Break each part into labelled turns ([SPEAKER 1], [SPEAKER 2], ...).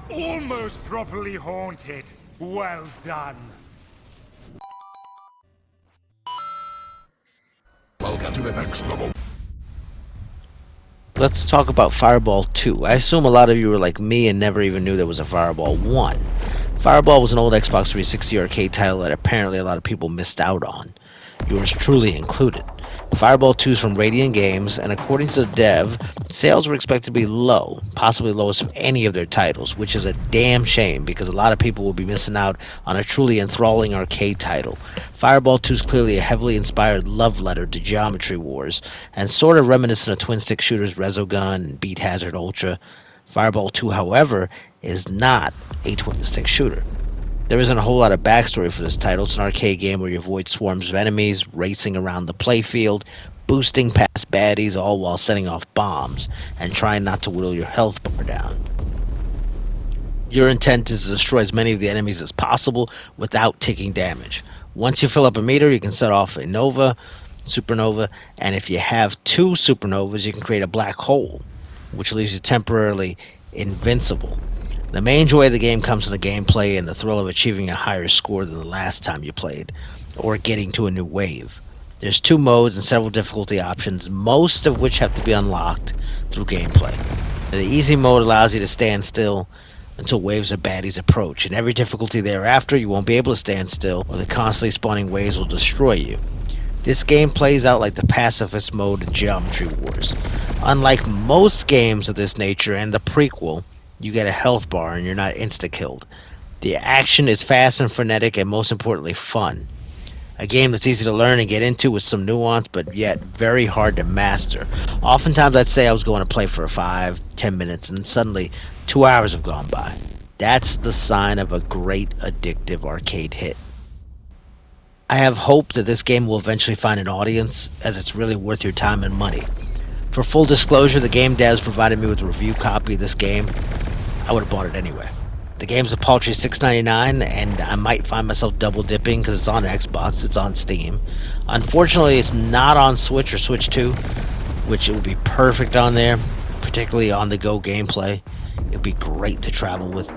[SPEAKER 1] Almost properly haunted. Well done.
[SPEAKER 2] Welcome to the next level.
[SPEAKER 3] Let's talk about Fireball 2. I assume a lot of you were like me and never even knew there was a Fireball 1. Fireball was an old Xbox 360 arcade title that apparently a lot of people missed out on, yours truly included. Fireball 2 is from Radiangames, and according to the dev, sales were expected to be low, possibly lowest of any of their titles, which is a damn shame because a lot of people will be missing out on a truly enthralling arcade title. Fireball 2 is clearly a heavily inspired love letter to Geometry Wars, and sort of reminiscent of twin-stick shooters Resogun and Beat Hazard Ultra. Fireball 2, however, is not a twin-stick shooter. There isn't a whole lot of backstory for this title. It's an arcade game where you avoid swarms of enemies, racing around the playfield, boosting past baddies, all while setting off bombs, and trying not to whittle your health bar down. Your intent is to destroy as many of the enemies as possible without taking damage. Once you fill up a meter, you can set off a supernova, and if you have two supernovas, you can create a black hole, which leaves you temporarily invincible. The main joy of the game comes from the gameplay and the thrill of achieving a higher score than the last time you played, or getting to a new wave. There's 2 modes and several difficulty options, most of which have to be unlocked through gameplay. The easy mode allows you to stand still until waves of baddies approach. In every difficulty thereafter, you won't be able to stand still, or the constantly spawning waves will destroy you. This game plays out like the pacifist mode in Geometry Wars. Unlike most games of this nature and the prequel, you get a health bar and you're not insta-killed. The action is fast and frenetic and most importantly fun. A game that's easy to learn and get into with some nuance but yet very hard to master. Oftentimes I'd say I was going to play for 5-10 minutes and suddenly 2 hours have gone by. That's the sign of a great addictive arcade hit. I have hope that this game will eventually find an audience, as it's really worth your time and money. For full disclosure, the game devs provided me with a review copy of this game. I would have bought it anyway. The game's a paltry $6.99, and I might find myself double dipping because it's on Xbox, it's on Steam. Unfortunately, it's not on Switch or Switch 2, which it would be perfect on there, particularly on the go gameplay. It would be great to travel with.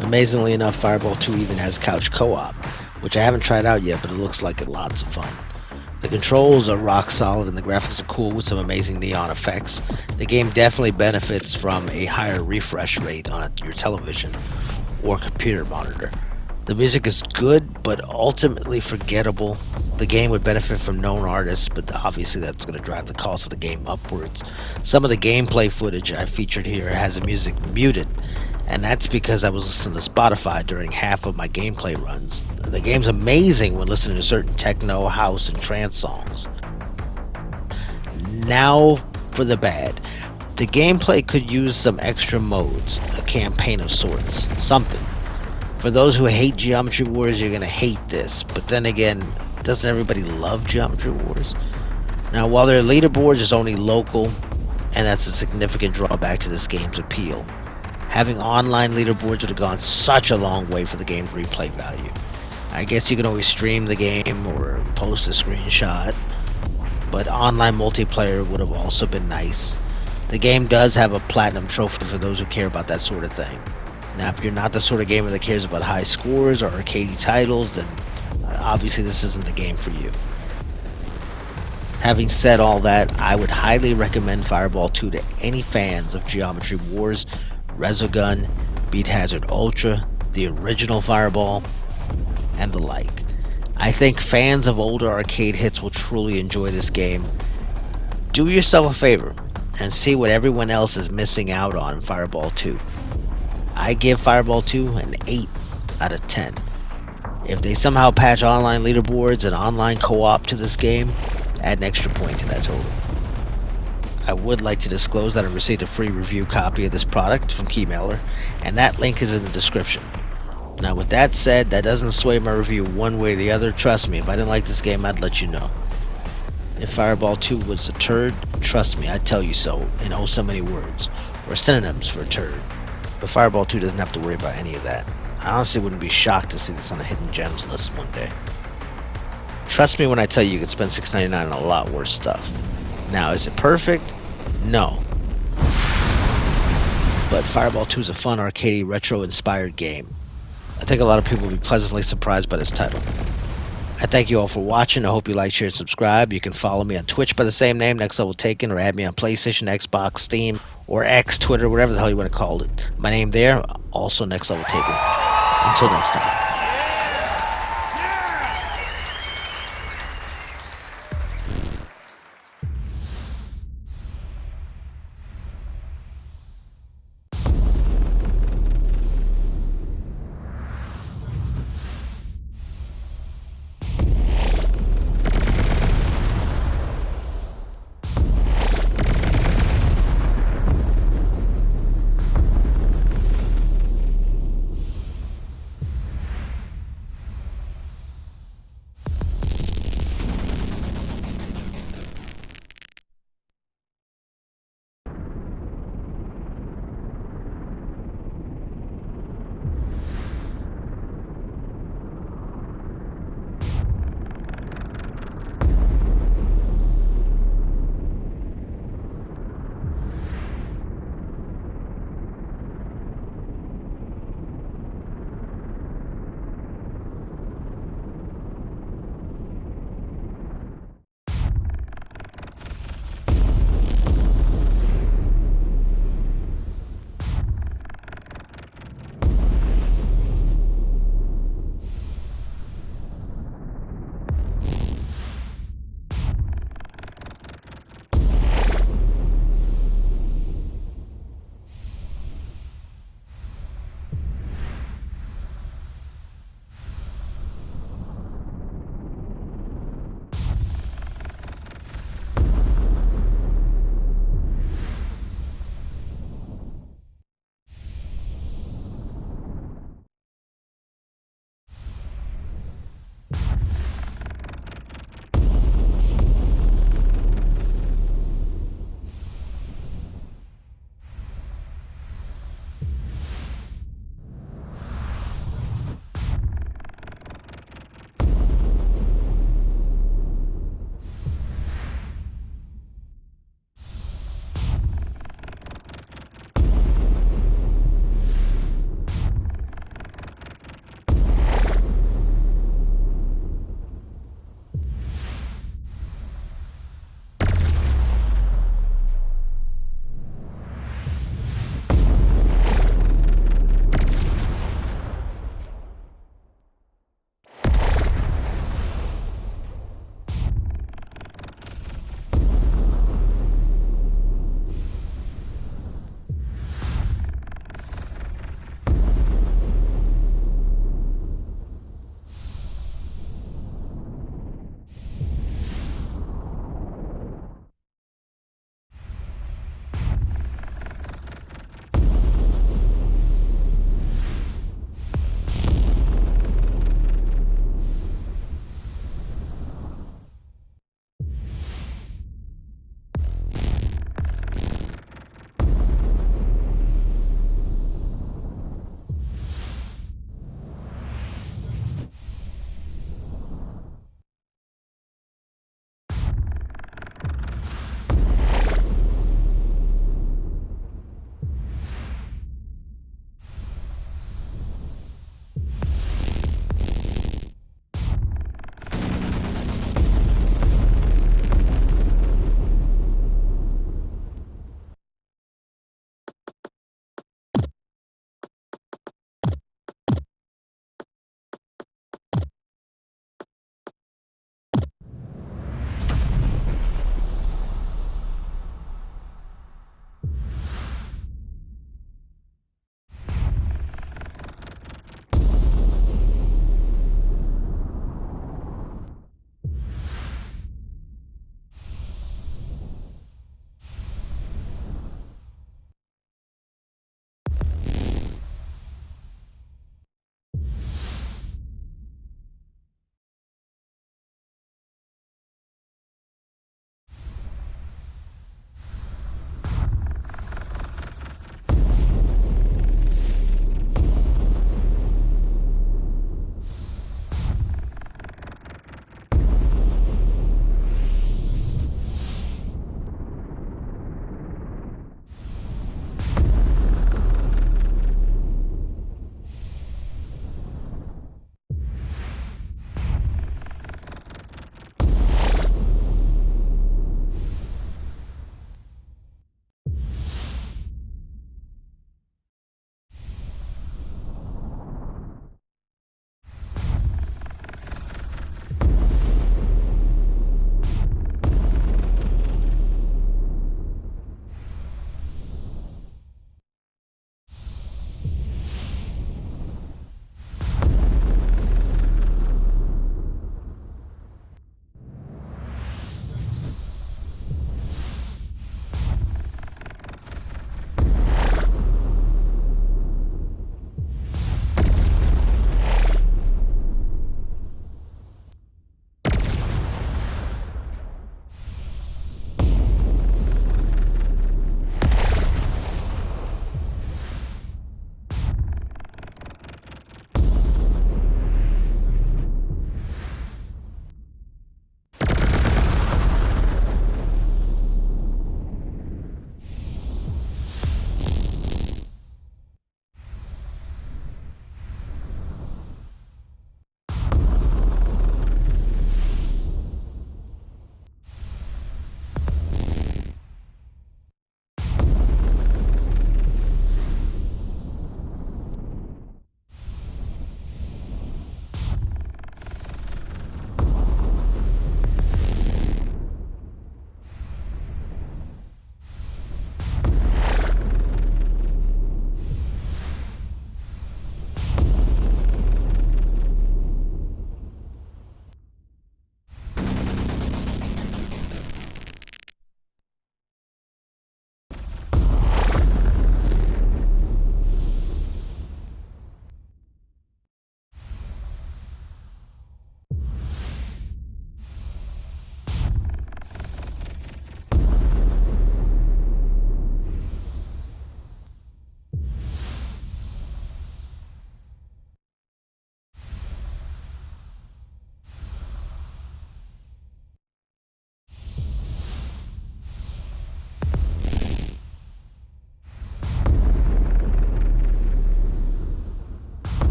[SPEAKER 3] Amazingly enough, Fireball 2 even has couch co-op, which I haven't tried out yet, but it looks like lots of fun. The controls are rock solid and the graphics are cool with some amazing neon effects. The game definitely benefits from a higher refresh rate on your television or computer monitor. The music is good, but ultimately forgettable. The game would benefit from known artists, but obviously that's going to drive the cost of the game upwards. Some of the gameplay footage I featured here has the music muted, and that's because I was listening to Spotify during half of my gameplay runs. The game's amazing when listening to certain techno, house, and trance songs. Now for the bad. The gameplay could use some extra modes, a campaign of sorts, something. For those who hate Geometry Wars, you're going to hate this, but then again, doesn't everybody love Geometry Wars? Now, while their leaderboards is only local, and that's a significant drawback to this game's appeal, having online leaderboards would have gone such a long way for the game's replay value. I guess you can always stream the game or post a screenshot, but online multiplayer would have also been nice. The game does have a platinum trophy for those who care about that sort of thing. Now, if you're not the sort of gamer that cares about high scores or arcadey titles, then obviously this isn't the game for you. Having said all that, I would highly recommend Fireball 2 to any fans of Geometry Wars, Resogun, Beat Hazard Ultra, the original Fireball, and the like. I think fans of older arcade hits will truly enjoy this game. Do yourself a favor and see what everyone else is missing out on in Fireball 2. I give Fireball 2 an 8 out of 10. If they somehow patch online leaderboards and online co-op to this game, add an extra point to that total. I would like to disclose that I received a free review copy of this product from Keymailer, and that link is in the description. Now with that said, that doesn't sway my review one way or the other. Trust me, if I didn't like this game, I'd let you know. If Fireball 2 was a turd, trust me, I'd tell you so in oh so many words, or synonyms for turd. But Fireball 2 doesn't have to worry about any of that. I honestly wouldn't be shocked to see this on a hidden gems list one day. Trust me when I tell you could spend $6.99 on a lot worse stuff. Now, is it perfect? No. but Fireball 2 is a fun, arcadey, retro-inspired game. I think a lot of people will be pleasantly surprised by this title. I thank you all for watching. I hope you like, share, and subscribe. You can follow me on Twitch by the same name, Next Level Taken, or add me on PlayStation, Xbox, Steam, or X, Twitter, whatever the hell you want to call it. My name there, also Next Level Taken. Until next time.